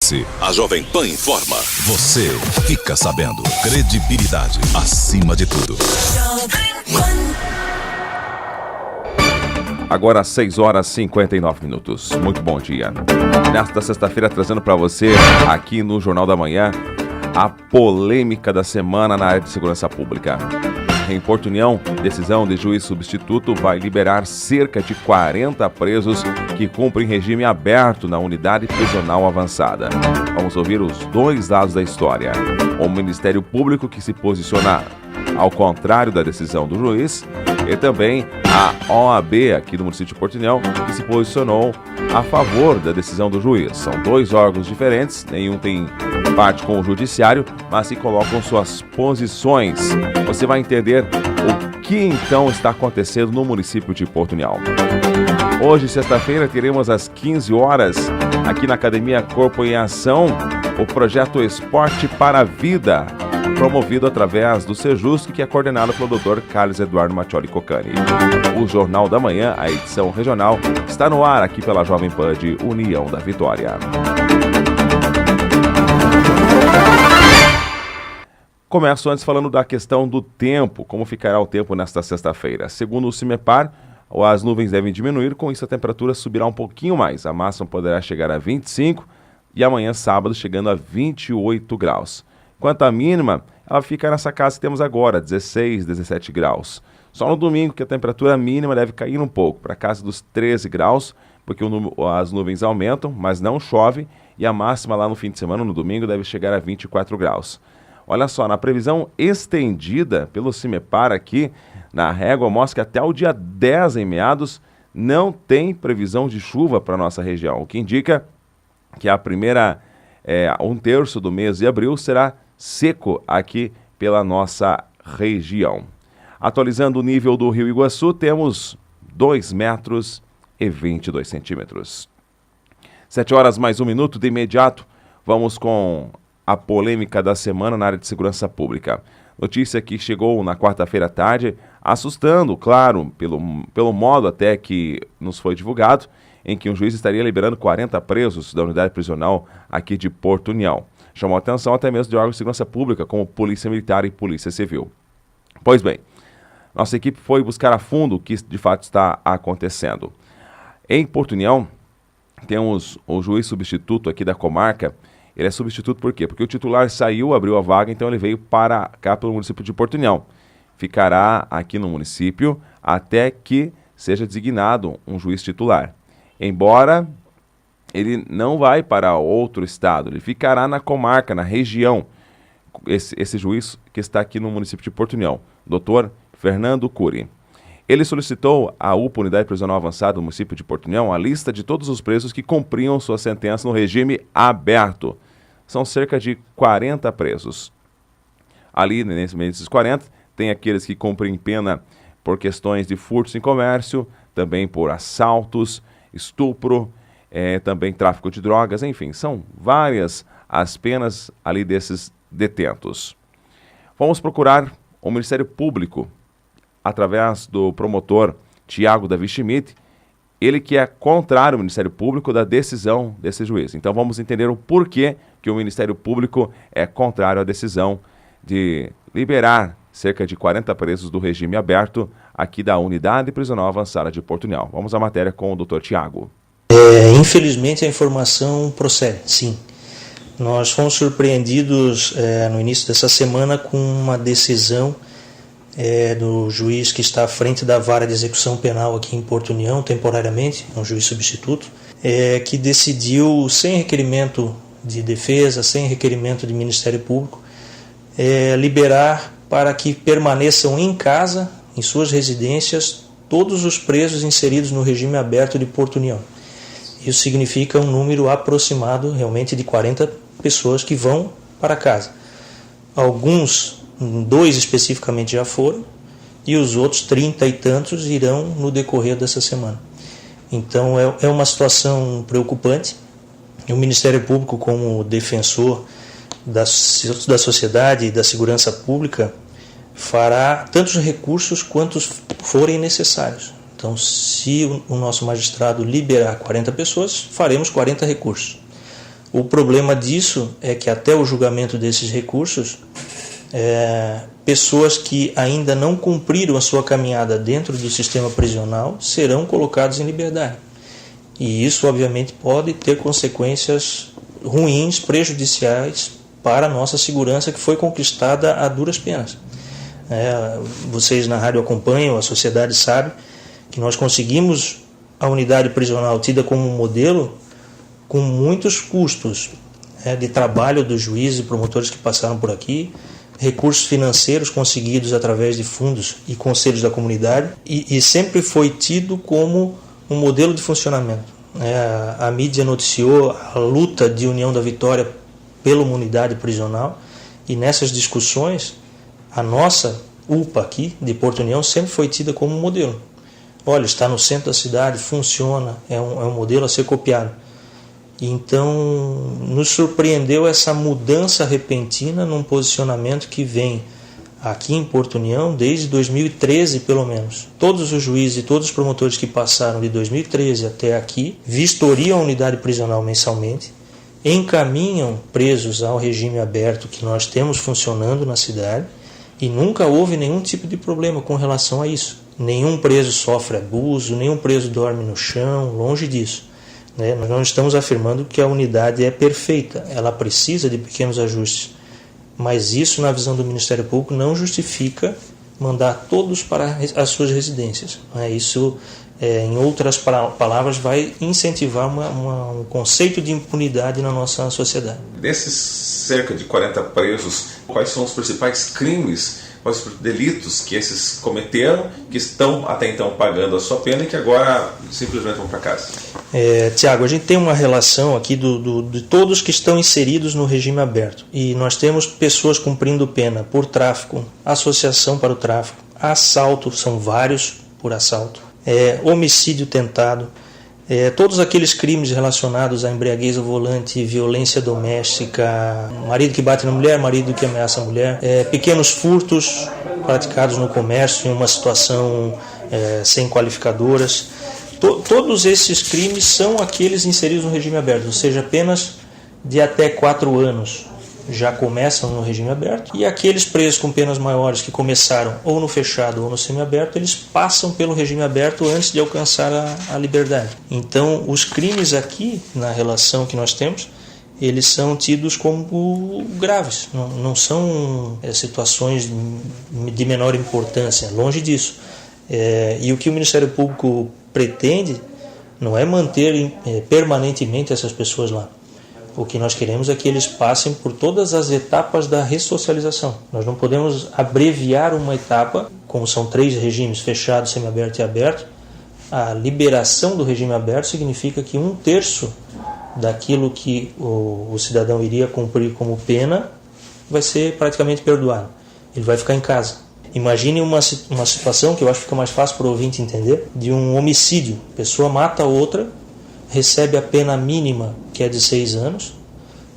RS. A Jovem Pan informa. Você fica sabendo. Credibilidade acima de tudo. Agora 6 horas e 59 minutos. Muito bom dia. Nesta sexta-feira, trazendo para você, aqui no Jornal da Manhã, a polêmica da semana na área de segurança pública. Em Porto União, decisão de juiz substituto vai liberar cerca de 40 presos que cumprem regime aberto na unidade prisional avançada. Vamos ouvir os dois lados da história. O Ministério Público, que se posiciona ao contrário da decisão do juiz, e também a OAB aqui do município de Porto União, que se posicionou a favor da decisão do juiz. São dois órgãos diferentes, nenhum tem parte com o judiciário, mas se colocam suas posições. Você vai entender o que então está acontecendo no município de Porto União. Hoje, sexta-feira, teremos às 15 horas, aqui na Academia Corpo em Ação, o projeto Esporte para a Vida, promovido através do Sejusc, que é coordenado pelo Dr. Carlos Eduardo Mattioli Cocani. O Jornal da Manhã, a edição regional, está no ar aqui pela Jovem Pan de União da Vitória. Começo antes falando da questão do tempo, como ficará o tempo nesta sexta-feira. Segundo o CIMEPAR, as nuvens devem diminuir, com isso a temperatura subirá um pouquinho mais. A máxima poderá chegar a 25 e amanhã, sábado, chegando a 28 graus. Quanto à mínima, ela fica nessa casa que temos agora, 16, 17 graus. Só no domingo que a temperatura mínima deve cair um pouco, para a casa dos 13 graus, porque as nuvens aumentam, mas não chove, e a máxima lá no fim de semana, no domingo, deve chegar a 24 graus. Olha só, na previsão estendida pelo CIMEPAR aqui, na régua, mostra que até o dia 10 em meados, não tem previsão de chuva para a nossa região, o que indica que a primeira, um terço do mês de abril será seco aqui pela nossa região. Atualizando o nível do Rio Iguaçu, temos 2 metros e 22 centímetros. 7 horas mais 1 minuto, de imediato, vamos com a polêmica da semana na área de segurança pública. Notícia que chegou na quarta-feira à tarde, assustando, claro, pelo modo até que nos foi divulgado, em que um juiz estaria liberando 40 presos da unidade prisional aqui de Porto União. Chamou a atenção até mesmo de órgãos de segurança pública, como Polícia Militar e Polícia Civil. Pois bem, nossa equipe foi buscar a fundo o que de fato está acontecendo. Em Porto União, temos o juiz substituto aqui da comarca. Ele é substituto por quê? Porque o titular saiu, abriu a vaga, então ele veio para cá pelo município de Porto União. Ficará aqui no município até que seja designado um juiz titular. Embora ele não vai para outro estado, ele ficará na comarca, na região, esse juiz que está aqui no município de Porto União, Dr. Fernando Cury. Ele solicitou à UPA, Unidade Prisional Avançada do município de Porto União, a lista de todos os presos que cumpriam sua sentença no regime aberto. São cerca de 40 presos. Ali, nesses 40, tem aqueles que cumprem pena por questões de furtos em comércio, também por assaltos, estupro, também tráfico de drogas, enfim, são várias as penas ali desses detentos. Vamos procurar o Ministério Público, através do promotor Tiago Davi Schmidt, ele que é contrário ao Ministério Público da decisão desse juiz. Então vamos entender o porquê que o Ministério Público é contrário à decisão de liberar cerca de 40 presos do regime aberto aqui da Unidade Prisional Avançada de Porto União. Vamos à matéria com o Dr. Tiago. Infelizmente a informação procede, sim. Nós fomos surpreendidos no início dessa semana com uma decisão do juiz que está à frente da vara de execução penal aqui em Porto União, temporariamente, um juiz substituto, que decidiu, sem requerimento de defesa, sem requerimento de Ministério Público, liberar para que permaneçam em casa, em suas residências, todos os presos inseridos no regime aberto de Porto União. Isso significa um número aproximado realmente de 40 pessoas que vão para casa. Alguns, 2 especificamente já foram, e os outros 30 e tantos irão no decorrer dessa semana. Então é uma situação preocupante. E o Ministério Público, como defensor da sociedade e da segurança pública, fará tantos recursos quantos forem necessários. Então, se o nosso magistrado liberar 40 pessoas, faremos 40 recursos. O problema disso é que até o julgamento desses recursos, pessoas que ainda não cumpriram a sua caminhada dentro do sistema prisional serão colocadas em liberdade. E isso, obviamente, pode ter consequências ruins, prejudiciais para a nossa segurança, que foi conquistada a duras penas. Vocês na rádio acompanham, a sociedade sabe que nós conseguimos a unidade prisional tida como um modelo com muitos custos de trabalho dos juízes e promotores que passaram por aqui, recursos financeiros conseguidos através de fundos e conselhos da comunidade, e sempre foi tido como um modelo de funcionamento. A mídia noticiou a luta de União da Vitória pela unidade prisional, e nessas discussões a nossa UPA aqui de Porto União sempre foi tida como um modelo. Olha, está no centro da cidade, funciona, é um modelo a ser copiado. Então, nos surpreendeu essa mudança repentina num posicionamento que vem aqui em Porto União desde 2013, pelo menos. Todos os juízes e todos os promotores que passaram de 2013 até aqui vistoriam a unidade prisional mensalmente, encaminham presos ao regime aberto que nós temos funcionando na cidade, e nunca houve nenhum tipo de problema com relação a isso. Nenhum preso sofre abuso, nenhum preso dorme no chão, longe disso. Nós não estamos afirmando que a unidade é perfeita, ela precisa de pequenos ajustes, mas isso, na visão do Ministério Público, não justifica mandar todos para as suas residências. Isso, em outras palavras, vai incentivar um conceito de impunidade na nossa sociedade. Desses cerca de 40 presos, quais são os principais crimes, quais os delitos que esses cometeram, que estão até então pagando a sua pena e que agora simplesmente vão para casa? Tiago, a gente tem uma relação aqui de todos que estão inseridos no regime aberto, e nós temos pessoas cumprindo pena por tráfico, associação para o tráfico, assalto, são vários por assalto, homicídio tentado, todos aqueles crimes relacionados à embriaguez ao volante, violência doméstica, marido que bate na mulher, marido que ameaça a mulher, pequenos furtos praticados no comércio em uma situação sem qualificadoras. Todos esses crimes são aqueles inseridos no regime aberto, ou seja, penas de até 4 anos já começam no regime aberto, e aqueles presos com penas maiores que começaram ou no fechado ou no semiaberto, eles passam pelo regime aberto antes de alcançar a liberdade. Então, os crimes aqui, na relação que nós temos, eles são tidos como graves, não são situações de menor importância, longe disso. E o que o Ministério Público pretende não é manter permanentemente essas pessoas lá. O que nós queremos é que eles passem por todas as etapas da ressocialização. Nós não podemos abreviar uma etapa, como são 3 regimes, fechado, semiaberto e aberto. A liberação do regime aberto significa que 1/3 daquilo que o cidadão iria cumprir como pena vai ser praticamente perdoado. Ele vai ficar em casa. Imagine uma situação que eu acho que fica mais fácil para o ouvinte entender, de um homicídio. A pessoa mata a outra, recebe a pena mínima, que é de 6 anos,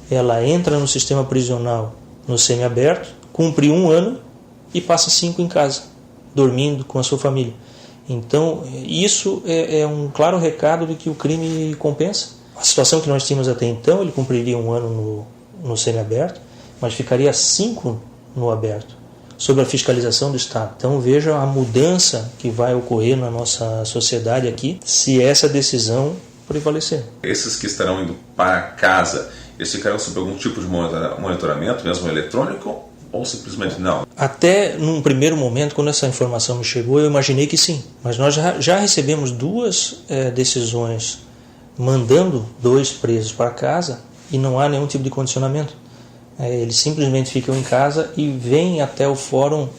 ela entra no sistema prisional no semiaberto, cumpre 1 ano e passa 5 em casa, dormindo com a sua família. Então, isso é um claro recado de que o crime compensa. A situação que nós tínhamos até então, ele cumpriria 1 ano no semiaberto, mas ficaria 5 no aberto, sob a fiscalização do Estado. Então veja a mudança que vai ocorrer na nossa sociedade aqui, se essa decisão prevalecer. Esses que estarão indo para casa, eles ficarão sob algum tipo de monitoramento, mesmo eletrônico, ou simplesmente não? Até num primeiro momento, quando essa informação me chegou, eu imaginei que sim. Mas nós já recebemos 2 decisões mandando 2 presos para casa e não há nenhum tipo de condicionamento. Eles simplesmente ficam em casa e vêm até o fórum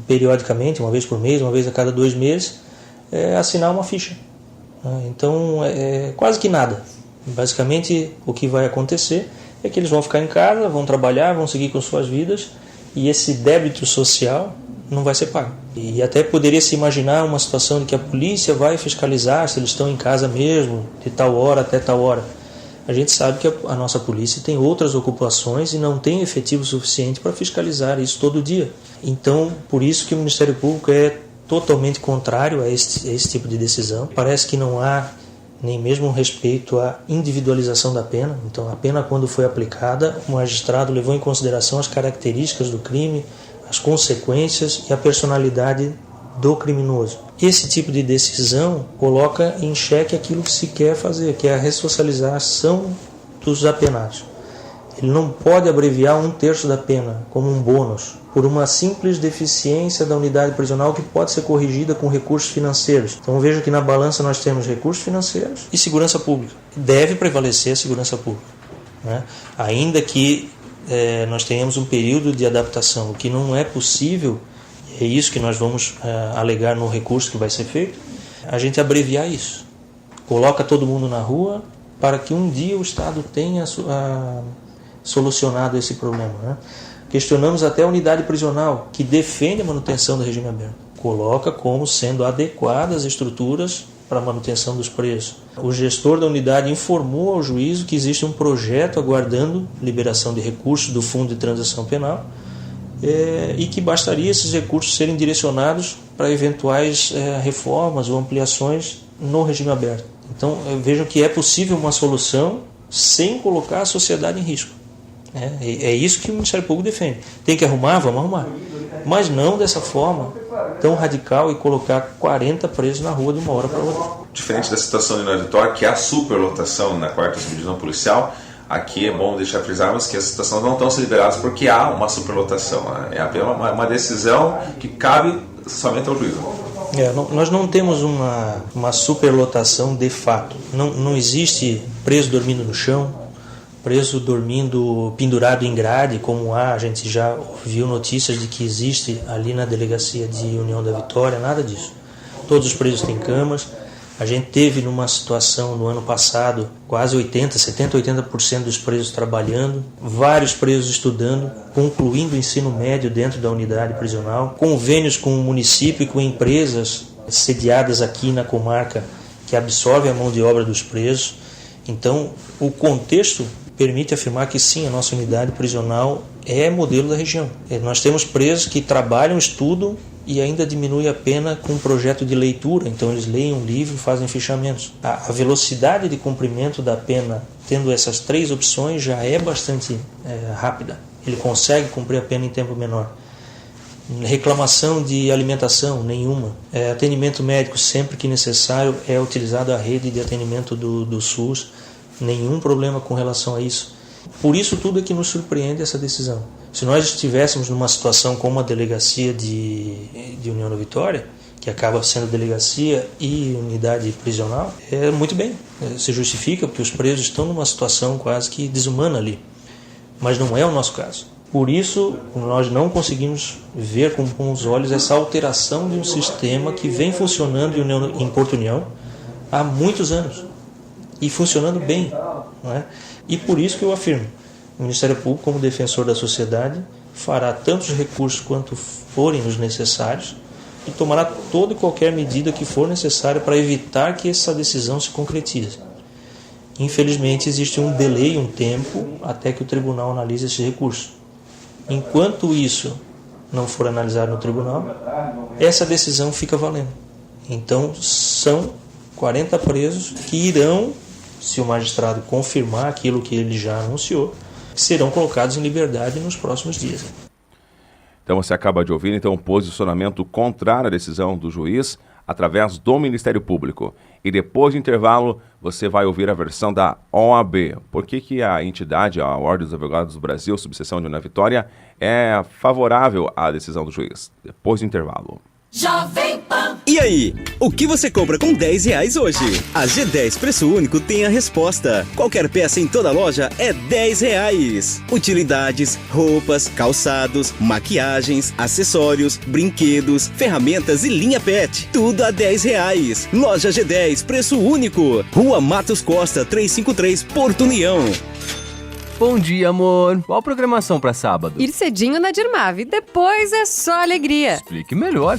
periodicamente, uma vez por mês, uma vez a cada 2 meses, assinar uma ficha. Então, quase que nada. Basicamente, o que vai acontecer é que eles vão ficar em casa, vão trabalhar, vão seguir com suas vidas, e esse débito social não vai ser pago. E até poderia se imaginar uma situação de que a polícia vai fiscalizar se eles estão em casa mesmo, de tal hora até tal hora. A gente sabe que a nossa polícia tem outras ocupações e não tem efetivo suficiente para fiscalizar isso todo dia. Então, por isso que o Ministério Público é totalmente contrário a esse tipo de decisão. Parece que não há nem mesmo respeito à individualização da pena. Então, a pena, quando foi aplicada, o magistrado levou em consideração as características do crime, as consequências e a personalidade do criminoso. Esse tipo de decisão coloca em xeque aquilo que se quer fazer, que é a ressocialização dos apenados. Ele não pode abreviar 1/3 da pena como um bônus por uma simples deficiência da unidade prisional que pode ser corrigida com recursos financeiros. Então veja que na balança nós temos recursos financeiros e segurança pública. Deve prevalecer a segurança pública, né? Ainda que nós tenhamos um período de adaptação, o que não é possível, é isso que nós vamos alegar no recurso que vai ser feito, a gente abreviar isso. Coloca todo mundo na rua para que um dia o Estado tenha solucionado esse problema, né? Questionamos até a unidade prisional, que defende a manutenção do regime aberto. Coloca como sendo adequadas as estruturas para a manutenção dos presos. O gestor da unidade informou ao juízo que existe um projeto aguardando liberação de recursos do Fundo de Transação Penal e que bastaria esses recursos serem direcionados para eventuais reformas ou ampliações no regime aberto. Então, vejam que é possível uma solução sem colocar a sociedade em risco. É isso que o Ministério Público defende. Tem que arrumar? Vamos arrumar. Mas não dessa forma tão radical e colocar 40 presos na rua de uma hora para outra. Diferente da situação de União da Vitória, que há superlotação na 4ª Subdivisão Policial, aqui é bom deixar frisarmos que as situações não estão sendo liberadas porque há uma superlotação. É apenas uma decisão que cabe somente ao juízo. Nós não temos uma superlotação de fato. Não existe preso dormindo no chão, preso dormindo pendurado em grade, como a gente já ouviu notícias de que existe ali na delegacia de União da Vitória, nada disso. Todos os presos têm camas. A gente teve numa situação no ano passado quase 80% dos presos trabalhando, vários presos estudando, concluindo o ensino médio dentro da unidade prisional, convênios com o município e com empresas sediadas aqui na comarca que absorvem a mão de obra dos presos. Então, o contexto permite afirmar que sim, a nossa unidade prisional é modelo da região. Nós temos presos que trabalham, estudam e ainda diminuem a pena com um projeto de leitura. Então eles leem um livro e fazem fichamentos. A velocidade de cumprimento da pena, tendo essas 3 opções, já é bastante rápida. Ele consegue cumprir a pena em tempo menor. Reclamação de alimentação, nenhuma. Atendimento médico, sempre que necessário, é utilizada a rede de atendimento do SUS. Nenhum problema com relação a isso. Por isso tudo é que nos surpreende essa decisão. Se nós estivéssemos numa situação como a delegacia de União da Vitória, que acaba sendo delegacia e unidade prisional, muito bem, se justifica porque os presos estão numa situação quase que desumana ali. Mas não é o nosso caso. Por isso nós não conseguimos ver com bons olhos essa alteração de um sistema que vem funcionando em Porto União há muitos anos. E funcionando bem, não é? E por isso que eu afirmo, o Ministério Público, como defensor da sociedade, fará tantos recursos quanto forem os necessários e tomará toda e qualquer medida que for necessária para evitar que essa decisão se concretize. Infelizmente existe um delay, um tempo, até que o tribunal analise esse recurso. Enquanto isso não for analisado no tribunal, essa decisão fica valendo. Então são 40 presos que irão, se o magistrado confirmar aquilo que ele já anunciou, serão colocados em liberdade nos próximos dias. Então você acaba de ouvir um posicionamento contrário à decisão do juiz através do Ministério Público. E depois do intervalo você vai ouvir a versão da OAB. Por que a entidade, a Ordem dos Advogados do Brasil, subseção de União da Vitória, é favorável à decisão do juiz? Depois do intervalo. Jovem Pan. E aí, o que você compra com R$10 hoje? A G10 Preço Único tem a resposta. Qualquer peça em toda loja é R$10. Utilidades, roupas, calçados, maquiagens, acessórios, brinquedos, ferramentas e linha pet. Tudo a R$10. Loja G10 Preço Único. Rua Matos Costa 353, Porto União. Bom dia, amor. Qual a programação para sábado? Ir cedinho na Dirmave, depois é só alegria. Explique melhor.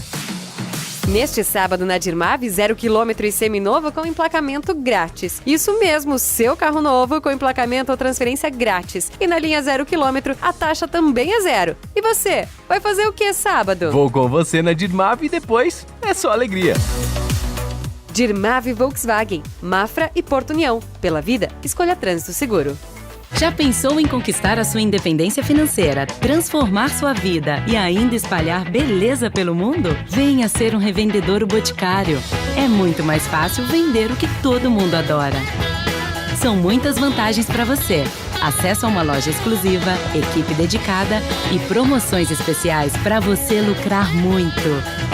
Neste sábado na Dirmave, 0 km e seminovo com emplacamento grátis. Isso mesmo, seu carro novo com emplacamento ou transferência grátis. E na linha 0 km, a taxa também é 0. E você, vai fazer o que sábado? Vou com você na Dirmave e depois é só alegria. Dirmave Volkswagen, Mafra e Porto União. Pela vida, escolha trânsito seguro. Já pensou em conquistar a sua independência financeira, transformar sua vida e ainda espalhar beleza pelo mundo? Venha ser um revendedor Boticário. É muito mais fácil vender o que todo mundo adora. São muitas vantagens para você. Acesso a uma loja exclusiva, equipe dedicada e promoções especiais para você lucrar muito.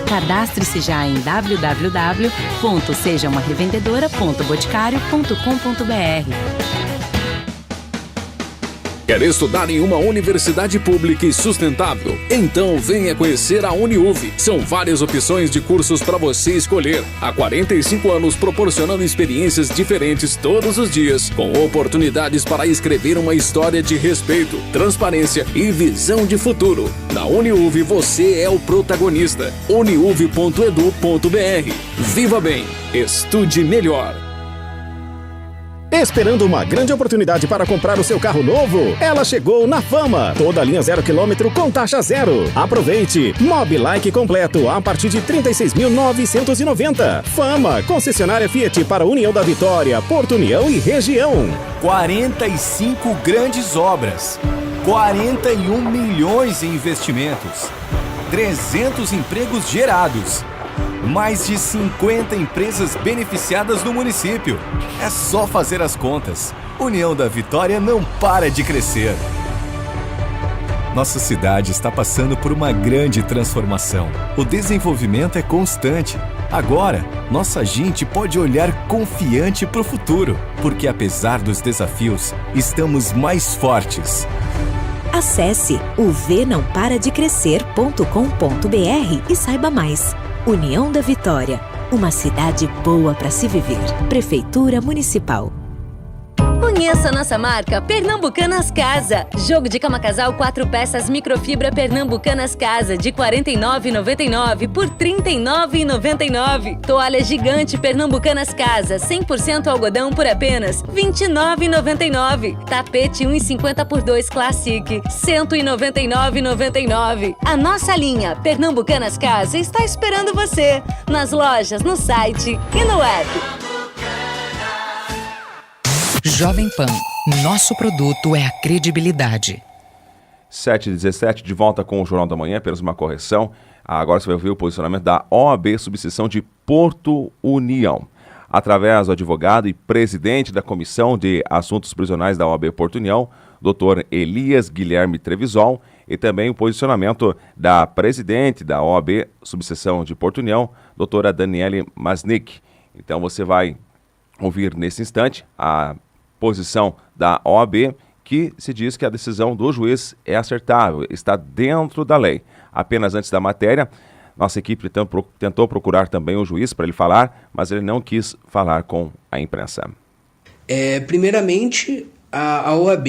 Cadastre-se já em www.sejaumarevendedora.boticário.com.br. Quer estudar em uma universidade pública e sustentável? Então venha conhecer a UniUV. São várias opções de cursos para você escolher. Há 45 anos proporcionando experiências diferentes todos os dias, com oportunidades para escrever uma história de respeito, transparência e visão de futuro. Na UniUV você é o protagonista. uniuv.edu.br. Viva bem, estude melhor. Esperando uma grande oportunidade para comprar o seu carro novo? Ela chegou na Fama. Toda a linha 0 km com taxa zero. Aproveite. Mobilike completo a partir de R$ 36.990. Fama, concessionária Fiat para União da Vitória, Porto União e região. 45 grandes obras. 41 milhões em investimentos. 300 empregos gerados. Mais de 50 empresas beneficiadas no município. É só fazer as contas. União da Vitória não para de crescer. Nossa cidade está passando por uma grande transformação. O desenvolvimento é constante. Agora, nossa gente pode olhar confiante para o futuro, porque apesar dos desafios, estamos mais fortes. Acesse o vnãoparadecrescer.com.br e saiba mais. União da Vitória, uma cidade boa para se viver. Prefeitura Municipal. Conheça nossa marca Pernambucanas Casa. Jogo de cama casal 4 peças microfibra Pernambucanas Casa de R$ 49,99 por R$ 39,99. Toalha gigante Pernambucanas Casa 100% algodão por apenas R$ 29,99. Tapete 1,50 por 2 Classic R$ 199,99. A nossa linha Pernambucanas Casa está esperando você nas lojas, no site e no app. Jovem Pan, nosso produto é a credibilidade. 7h17, de volta com o Jornal da Manhã, apenas uma correção. Agora você vai ouvir o posicionamento da OAB Subseção de Porto União. Através do advogado e presidente da Comissão de Assuntos Prisionais da OAB Porto União, Dr. Elias Guilherme Trevisol, e também o posicionamento da presidente da OAB Subseção de Porto União, doutora Daniele Masnick. Então você vai ouvir nesse instante a posição da OAB, que se diz que a decisão do juiz é acertável, está dentro da lei. Apenas antes da matéria, nossa equipe tentou procurar também o juiz para ele falar, mas ele não quis falar com a imprensa. Primeiramente, a OAB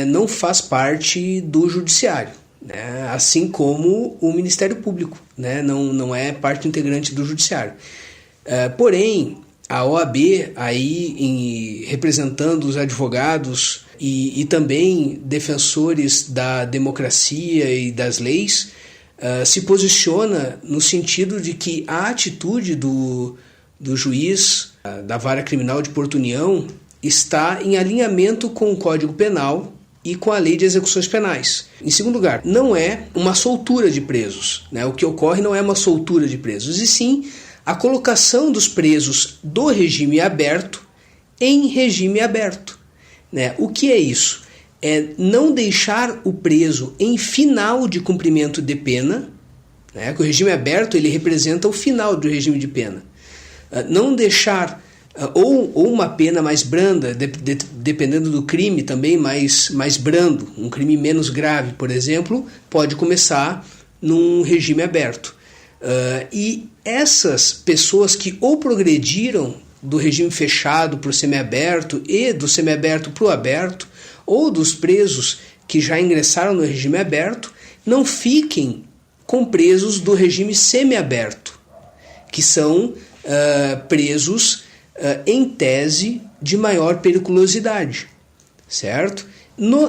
não faz parte do judiciário, né? Assim como o Ministério Público, né? Não é parte integrante do judiciário. Porém, a OAB, aí representando os advogados e também defensores da democracia e das leis, se posiciona no sentido de que a atitude do juiz da Vara Criminal de Porto União está em alinhamento com o Código Penal e com a Lei de Execuções Penais. Em segundo lugar, não é uma soltura de presos, né? O que ocorre não é uma soltura de presos, e sim a colocação dos presos do regime aberto em regime aberto, né? O que é isso? É não deixar o preso em final de cumprimento de pena, né? Que o regime aberto ele representa o final do regime de pena. Não deixar ou uma pena mais branda, dependendo do crime também mais brando, um crime menos grave, por exemplo, pode começar num regime aberto. E essas pessoas que ou progrediram do regime fechado para o semiaberto e do semiaberto para o aberto, ou dos presos que já ingressaram no regime aberto, não fiquem com presos do regime semiaberto, que são presos em tese de maior periculosidade, certo?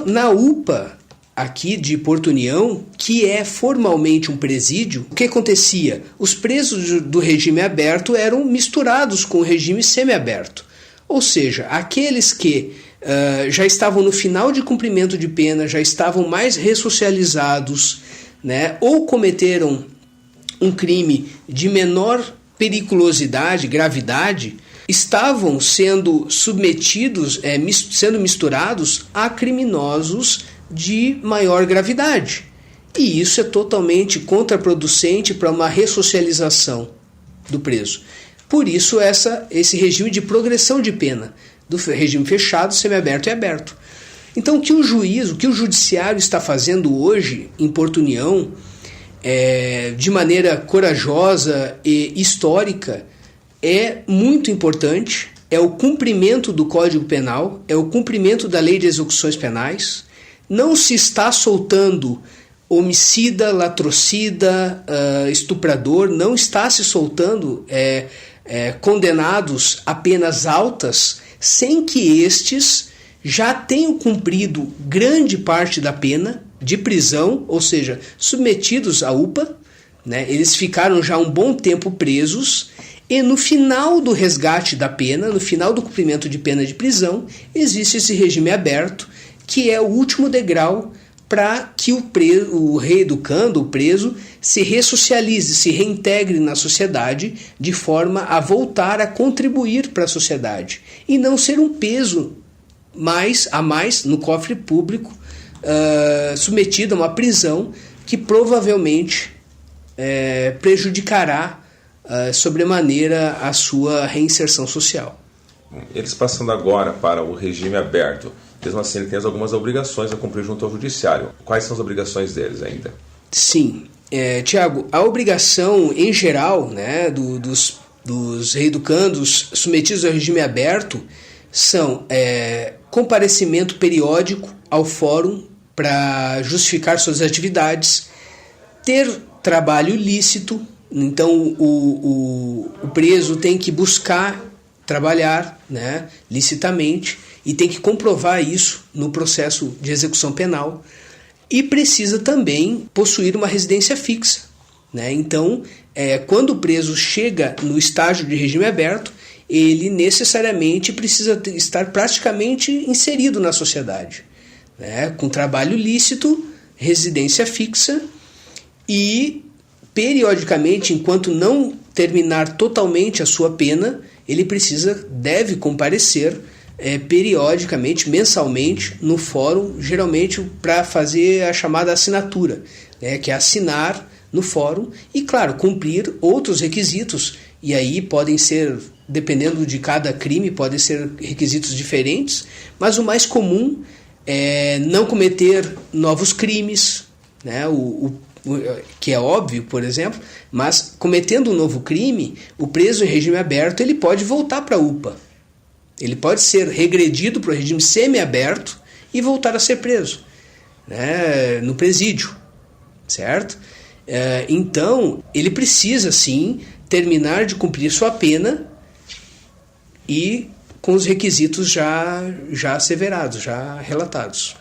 Na UPA, aqui de Porto União, que é formalmente um presídio, o que acontecia? Os presos do regime aberto eram misturados com o regime semiaberto. Ou seja, aqueles que já estavam no final de cumprimento de pena, já estavam mais ressocializados, né, ou cometeram um crime de menor periculosidade, gravidade, estavam sendo submetidos, sendo misturados a criminosos de maior gravidade. E isso é totalmente contraproducente para uma ressocialização do preso. Por isso esse regime de progressão de pena, do regime fechado, semiaberto e aberto. Então o que o judiciário está fazendo hoje em Porto União, de maneira corajosa e histórica, é muito importante, é o cumprimento do Código Penal, é o cumprimento da Lei de Execuções Penais. Não se está soltando homicida, latrocida, estuprador, não está se soltando condenados a penas altas sem que estes já tenham cumprido grande parte da pena de prisão, ou seja, submetidos à UPA, né? Eles ficaram já um bom tempo presos e no final do resgate da pena, no final do cumprimento de pena de prisão, existe esse regime aberto, que é o último degrau para que o reeducando, o preso, se ressocialize, se reintegre na sociedade de forma a voltar a contribuir para a sociedade e não ser um peso a mais no cofre público, submetido a uma prisão que provavelmente prejudicará sobremaneira a sua reinserção social. Eles passando agora para o regime aberto, mesmo assim, ele tem algumas obrigações a cumprir junto ao judiciário. Quais são as obrigações deles ainda? Sim, Tiago, a obrigação em geral, né, dos reeducandos submetidos ao regime aberto são comparecimento periódico ao fórum para justificar suas atividades, ter trabalho lícito, então o preso tem que buscar trabalhar, né, licitamente, e tem que comprovar isso no processo de execução penal, e precisa também possuir uma residência fixa, né? Então, quando o preso chega no estágio de regime aberto, ele necessariamente precisa estar praticamente inserido na sociedade, né? Com trabalho lícito, residência fixa e, periodicamente, enquanto não terminar totalmente a sua pena, ele deve comparecer periodicamente, mensalmente, no fórum, geralmente para fazer a chamada assinatura, né, que é assinar no fórum e, claro, cumprir outros requisitos, e aí podem ser, dependendo de cada crime, podem ser requisitos diferentes, mas o mais comum é não cometer novos crimes, né, que é óbvio, por exemplo, mas cometendo um novo crime, o preso em regime aberto ele pode voltar para a UPA. Ele pode ser regredido para o regime semiaberto e voltar a ser preso, né, no presídio, certo? Então, ele precisa, sim, terminar de cumprir sua pena e com os requisitos já asseverados, já relatados.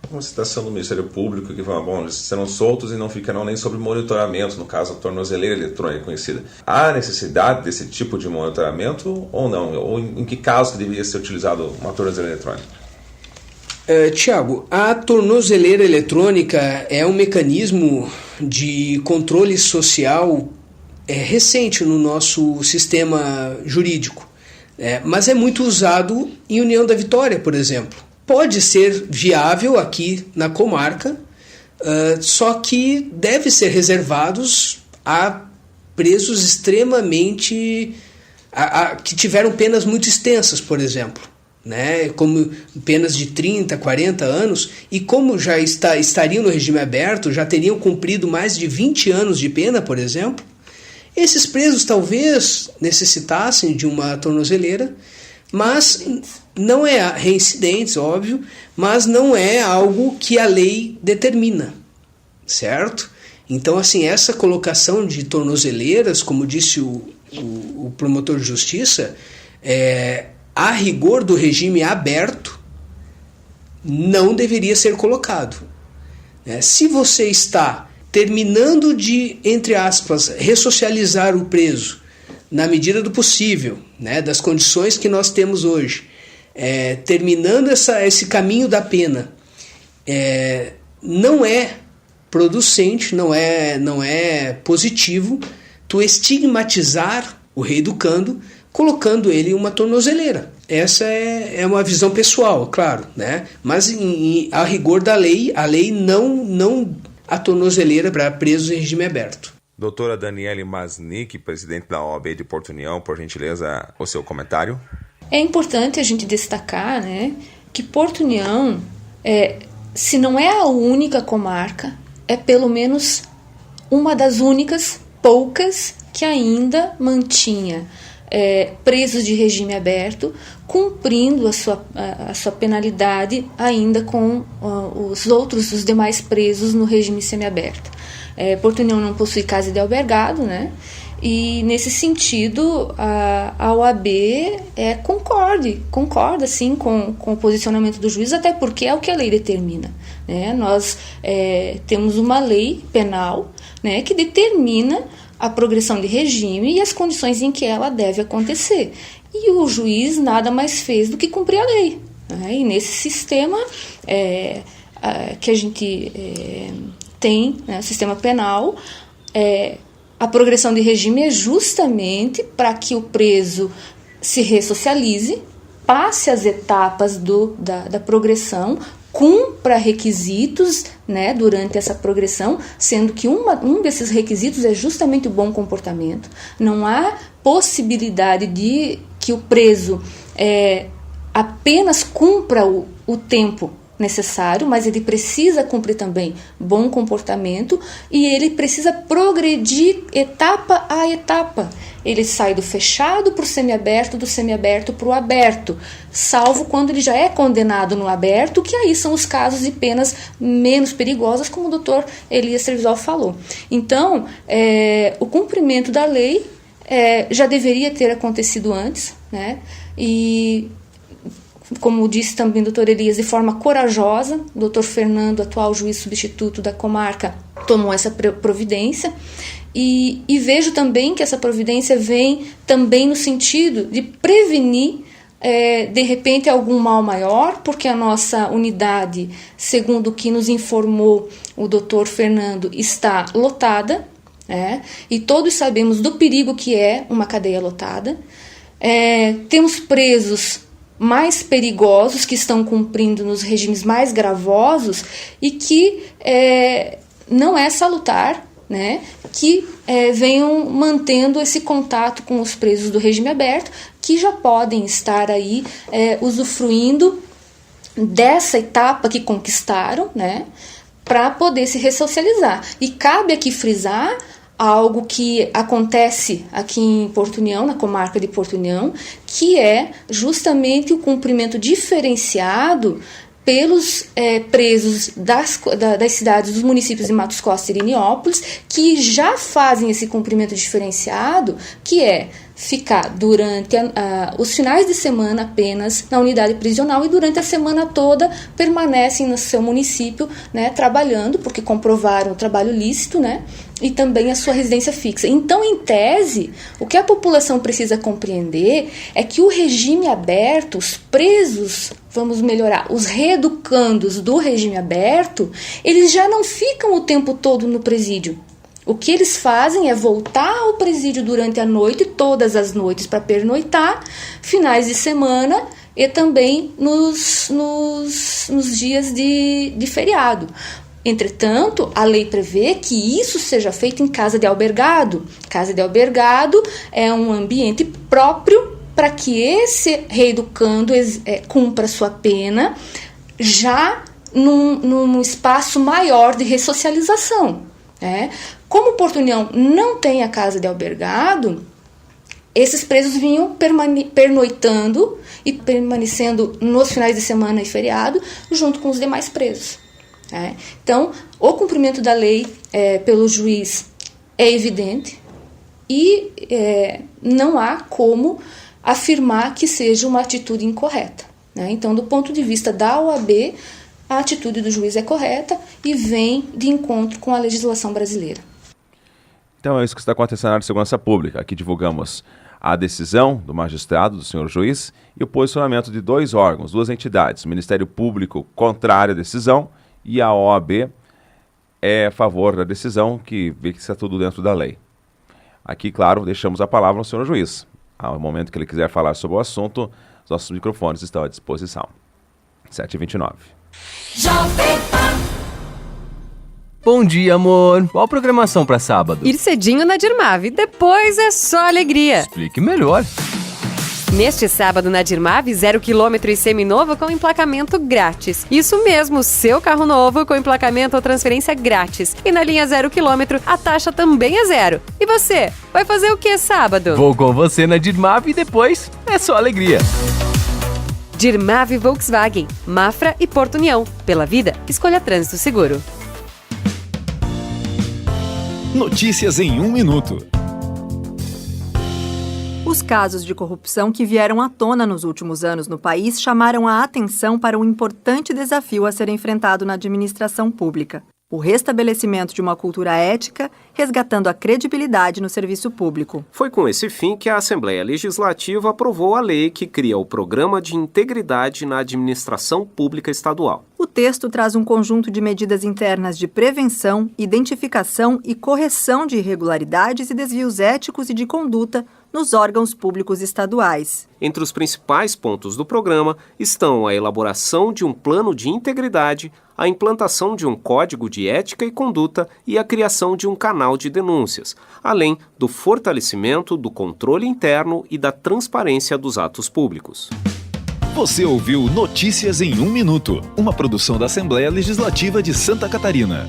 Uma citação do Ministério Público que fala, bom, eles serão soltos e não ficarão nem sob monitoramento, no caso a tornozeleira eletrônica conhecida. Há necessidade desse tipo de monitoramento ou não? Ou em que caso deveria ser utilizado uma tornozeleira eletrônica? Tiago, a tornozeleira eletrônica é um mecanismo de controle social recente no nosso sistema jurídico, mas é muito usado em União da Vitória, por exemplo. Pode ser viável aqui na comarca, só que deve ser reservados a presos extremamente... que tiveram penas muito extensas, por exemplo, né? Como penas de 30, 40 anos, e como já estariam no regime aberto, já teriam cumprido mais de 20 anos de pena, por exemplo, esses presos talvez necessitassem de uma tornozeleira, mas não é reincidentes, óbvio, mas não é algo que a lei determina, certo? Então, assim, essa colocação de tornozeleiras, como disse o promotor de justiça, a rigor do regime aberto, não deveria ser colocado. Se você está terminando de, entre aspas, ressocializar o preso na medida do possível, das condições que nós temos hoje, terminando esse caminho da pena, não é producente, não é positivo tu estigmatizar o reeducando, colocando ele em uma tornozeleira. Essa é uma visão pessoal, claro, mas a rigor da lei, a lei não a tornozeleira para presos em regime aberto. Doutora Daniele Masnick, presidente da OAB de Porto União, por gentileza, o seu comentário. É importante a gente destacar, que Porto União, se não é a única comarca, é pelo menos uma das únicas, poucas, que ainda mantinha presos de regime aberto, cumprindo a sua penalidade ainda com os demais presos no regime semiaberto. Porto União não possui casa de albergado, e nesse sentido a OAB concorda sim com o posicionamento do juiz, até porque é o que a lei determina. Nós temos uma lei penal que determina a progressão de regime e as condições em que ela deve acontecer. E o juiz nada mais fez do que cumprir a lei. E nesse sistema que a gente tem, o sistema penal, a progressão de regime é justamente para que o preso se ressocialize, passe as etapas da progressão, cumpra requisitos durante essa progressão, sendo que um desses requisitos é justamente o bom comportamento. Não há possibilidade de que o preso apenas cumpra o tempo necessário, mas ele precisa cumprir também bom comportamento e ele precisa progredir etapa a etapa. Ele sai do fechado para o semiaberto, do semiaberto para o aberto, salvo quando ele já é condenado no aberto, que aí são os casos de penas menos perigosas, como o doutor Elias Trevisol falou. Então, o cumprimento da lei já deveria ter acontecido antes, e como disse também o doutor Elias, de forma corajosa, o doutor Fernando, atual juiz substituto da comarca, tomou essa providência. E vejo também que essa providência vem também no sentido de prevenir, de repente, algum mal maior, porque a nossa unidade, segundo o que nos informou o doutor Fernando, está lotada, e todos sabemos do perigo que é uma cadeia lotada. Temos presos mais perigosos que estão cumprindo nos regimes mais gravosos e que não é salutar, que venham mantendo esse contato com os presos do regime aberto, que já podem estar aí usufruindo dessa etapa que conquistaram, para poder se ressocializar. E cabe aqui frisar algo que acontece aqui em Porto União, na comarca de Porto União, que é justamente o cumprimento diferenciado pelos presos das cidades dos municípios de Matos Costa e Iriniópolis, que já fazem esse cumprimento diferenciado, que é ficar durante os finais de semana apenas na unidade prisional e durante a semana toda permanecem no seu município, trabalhando, porque comprovaram o trabalho lícito, e também a sua residência fixa. Então, em tese, o que a população precisa compreender é que o regime aberto, os presos, vamos melhorar, os reeducandos do regime aberto, eles já não ficam o tempo todo no presídio. O que eles fazem é voltar ao presídio durante a noite, todas as noites, para pernoitar, finais de semana e também nos dias de feriado. Entretanto, a lei prevê que isso seja feito em casa de albergado. Casa de albergado é um ambiente próprio para que esse reeducando cumpra sua pena já num espaço maior de ressocialização. Como Porto União não tem a casa de albergado, esses presos vinham pernoitando e permanecendo nos finais de semana e feriado junto com os demais presos. Então, o cumprimento da lei pelo juiz é evidente e não há como afirmar que seja uma atitude incorreta. Então, do ponto de vista da OAB, a atitude do juiz é correta e vem de encontro com a legislação brasileira. Então é isso que está acontecendo na área de segurança pública. Aqui divulgamos a decisão do magistrado, do senhor juiz, e o posicionamento de 2 órgãos, 2 entidades. O Ministério Público contrário à decisão e a OAB é a favor da decisão, que vê que está tudo dentro da lei. Aqui, claro, deixamos a palavra ao senhor juiz. Ao momento que ele quiser falar sobre o assunto, os nossos microfones estão à disposição. 7h29. Bom dia, amor. Qual a programação para sábado? Ir cedinho na Dirmave, depois é só alegria. Explique melhor. Neste sábado na Dirmave, 0 km e seminovo com emplacamento grátis. Isso mesmo, seu carro novo com emplacamento ou transferência grátis. E na linha 0 km, a taxa também é 0. E você, vai fazer o que sábado? Vou com você na Dirmave e depois é só alegria. Dirmave Volkswagen, Mafra e Porto União. Pela vida, escolha trânsito seguro. Notícias em 1 minuto. Os casos de corrupção que vieram à tona nos últimos anos no país chamaram a atenção para um importante desafio a ser enfrentado na administração pública: o restabelecimento de uma cultura ética, resgatando a credibilidade no serviço público. Foi com esse fim que a Assembleia Legislativa aprovou a lei que cria o Programa de Integridade na Administração Pública Estadual. O texto traz um conjunto de medidas internas de prevenção, identificação e correção de irregularidades e desvios éticos e de conduta nos órgãos públicos estaduais. Entre os principais pontos do programa estão a elaboração de um plano de integridade, a implantação de um código de ética e conduta e a criação de um canal de denúncias, além do fortalecimento do controle interno e da transparência dos atos públicos. Você ouviu Notícias em 1 minuto, uma produção da Assembleia Legislativa de Santa Catarina.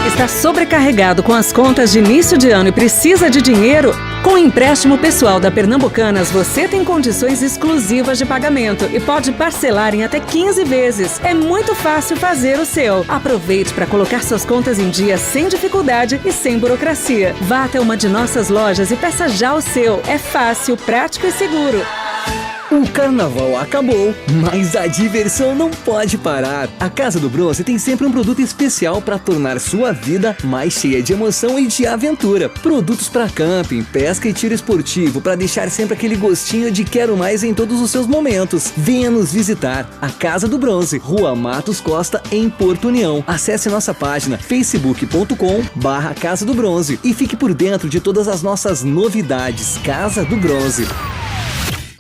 Está sobrecarregado com as contas de início de ano e precisa de dinheiro? Com o empréstimo pessoal da Pernambucanas, você tem condições exclusivas de pagamento e pode parcelar em até 15 vezes. É muito fácil fazer o seu. Aproveite para colocar suas contas em dia sem dificuldade e sem burocracia. Vá até uma de nossas lojas e peça já o seu. É fácil, prático e seguro. O carnaval acabou, mas a diversão não pode parar. A Casa do Bronze tem sempre um produto especial para tornar sua vida mais cheia de emoção e de aventura. Produtos para camping, pesca e tiro esportivo para deixar sempre aquele gostinho de quero mais em todos os seus momentos. Venha nos visitar. A Casa do Bronze, Rua Matos Costa, em Porto União. Acesse nossa página facebook.com/Casa do Bronze e fique por dentro de todas as nossas novidades. Casa do Bronze.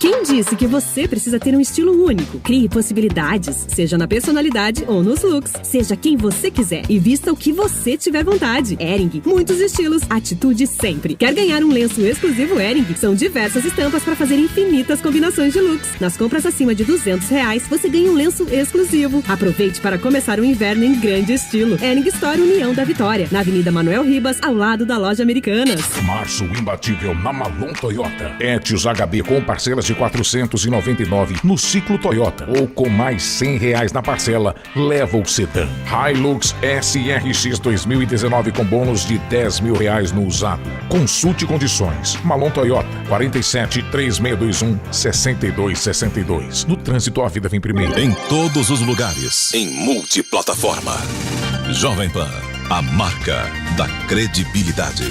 Quem disse que você precisa ter um estilo único? Crie possibilidades, seja na personalidade ou nos looks. Seja quem você quiser e vista o que você tiver vontade. Hering, muitos estilos, atitude sempre. Quer ganhar um lenço exclusivo Hering? São diversas estampas para fazer infinitas combinações de looks. Nas compras acima de R$200, você ganha um lenço exclusivo. Aproveite para começar o inverno em grande estilo. Hering Store União da Vitória, na Avenida Manuel Ribas, ao lado da loja Americanas. Março imbatível na Malon Toyota. Etios HB com parcelas de R$499 no ciclo Toyota ou com mais R$100 na parcela, leva o sedã. Hilux SRX 2019 com bônus de R$10.000 no usado. Consulte condições. Malon Toyota, 47-3621-6262. No trânsito, a vida vem primeiro. Em todos os lugares, em multiplataforma. Jovem Pan, a marca da credibilidade.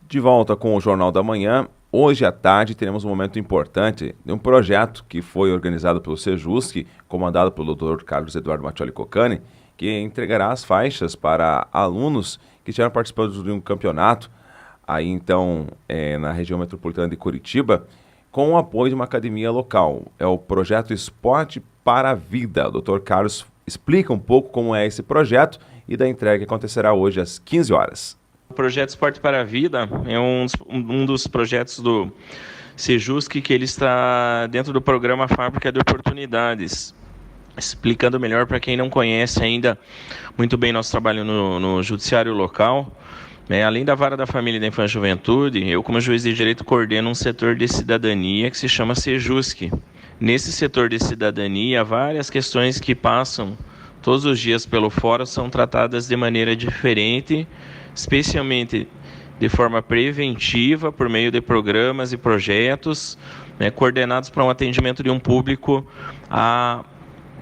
De volta com o Jornal da Manhã. Hoje à tarde teremos um momento importante de um projeto que foi organizado pelo Sejusc, comandado pelo Dr. Carlos Eduardo Mattioli Cocani, que entregará as faixas para alunos que estiveram participando de um campeonato aí então na região metropolitana de Curitiba, com o apoio de uma academia local. É o projeto Esporte para a Vida. O Dr. Carlos explica um pouco como é esse projeto e da entrega que acontecerá hoje às 15 horas. O projeto Esporte para a Vida é um dos projetos do Sejusc que ele está dentro do programa Fábrica de Oportunidades. Explicando melhor para quem não conhece ainda muito bem nosso trabalho no judiciário local, além da Vara da Família e da Infância e Juventude, eu como juiz de direito coordeno um setor de cidadania que se chama Sejusc. Nesse setor de cidadania, várias questões que passam todos os dias pelo fórum são tratadas de maneira diferente, especialmente de forma preventiva, por meio de programas e projetos, né, coordenados para um atendimento de um público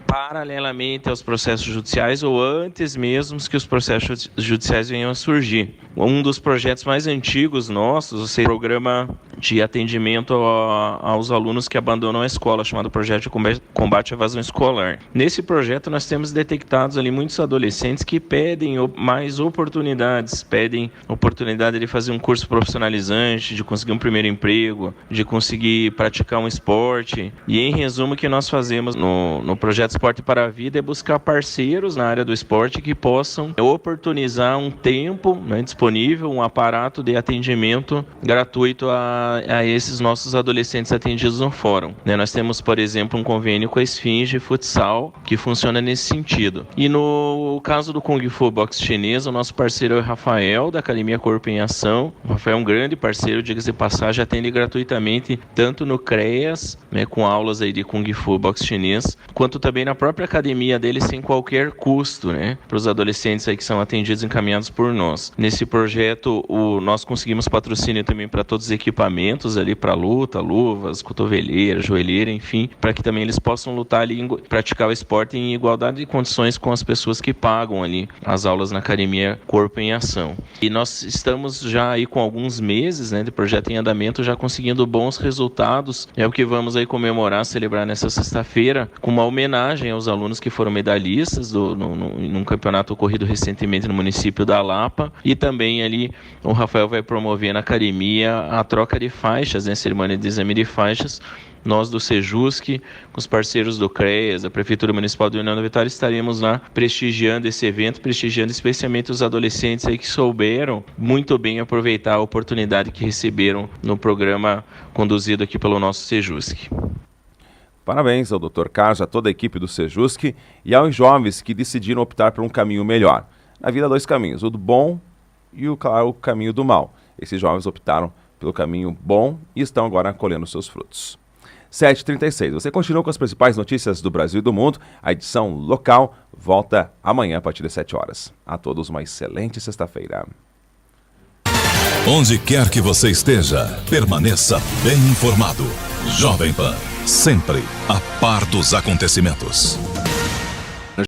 paralelamente aos processos judiciais ou antes mesmo que os processos judiciais venham a surgir. Um dos projetos mais antigos nossos, ou seja, o programa de atendimento aos alunos que abandonam a escola, chamado Projeto de Combate à Evasão Escolar. Nesse projeto nós temos detectados ali muitos adolescentes que pedem mais oportunidades, pedem oportunidade de fazer um curso profissionalizante, de conseguir um primeiro emprego, de conseguir praticar um esporte. E em resumo, o que nós fazemos no projeto Esporte para a Vida é buscar parceiros na área do esporte que possam oportunizar um tempo, né, disponível, um aparato de atendimento gratuito a esses nossos adolescentes atendidos no fórum. Né, nós temos, por exemplo, um convênio com a Esfinge Futsal que funciona nesse sentido. E no caso do Kung Fu Boxe Chinês, o nosso parceiro é o Rafael, da Academia Corpo em Ação. O Rafael é um grande parceiro, diga-se de passagem, atende gratuitamente tanto no CREAS, né, com aulas aí de Kung Fu Boxe Chinês, quanto também na própria academia dele sem qualquer custo, né, para os adolescentes aí que são atendidos e encaminhados por nós. Nesse projeto, nós conseguimos patrocínio também para todos os equipamentos ali para luta, luvas, cotoveleiras, joelheira, enfim, para que também eles possam lutar ali, praticar o esporte em igualdade de condições com as pessoas que pagam ali as aulas na Academia Corpo em Ação. E nós estamos já aí com alguns meses, né, de projeto em andamento, já conseguindo bons resultados. É o que vamos aí comemorar, celebrar nessa sexta-feira, com uma homenagem aos alunos que foram medalhistas num campeonato ocorrido recentemente no município da Lapa, e também ali o Rafael vai promover na academia a troca de faixas, né, cerimônia de exame de faixas. Nós do Sejusc, com os parceiros do CREAS, da Prefeitura Municipal de União da Vitória, estaremos lá prestigiando esse evento, prestigiando especialmente os adolescentes aí que souberam muito bem aproveitar a oportunidade que receberam no programa conduzido aqui pelo nosso Sejusc. Parabéns ao Dr. Carlos, a toda a equipe do Sejusc e aos jovens que decidiram optar por um caminho melhor. Na vida há dois caminhos, o do bom e o caminho do mal. Esses jovens optaram pelo caminho bom e estão agora colhendo seus frutos. 7h36, você continua com as principais notícias do Brasil e do mundo. A edição local volta amanhã a partir das 7 horas. A todos uma excelente sexta-feira. Onde quer que você esteja, permaneça bem informado. Jovem Pan, sempre a par dos acontecimentos.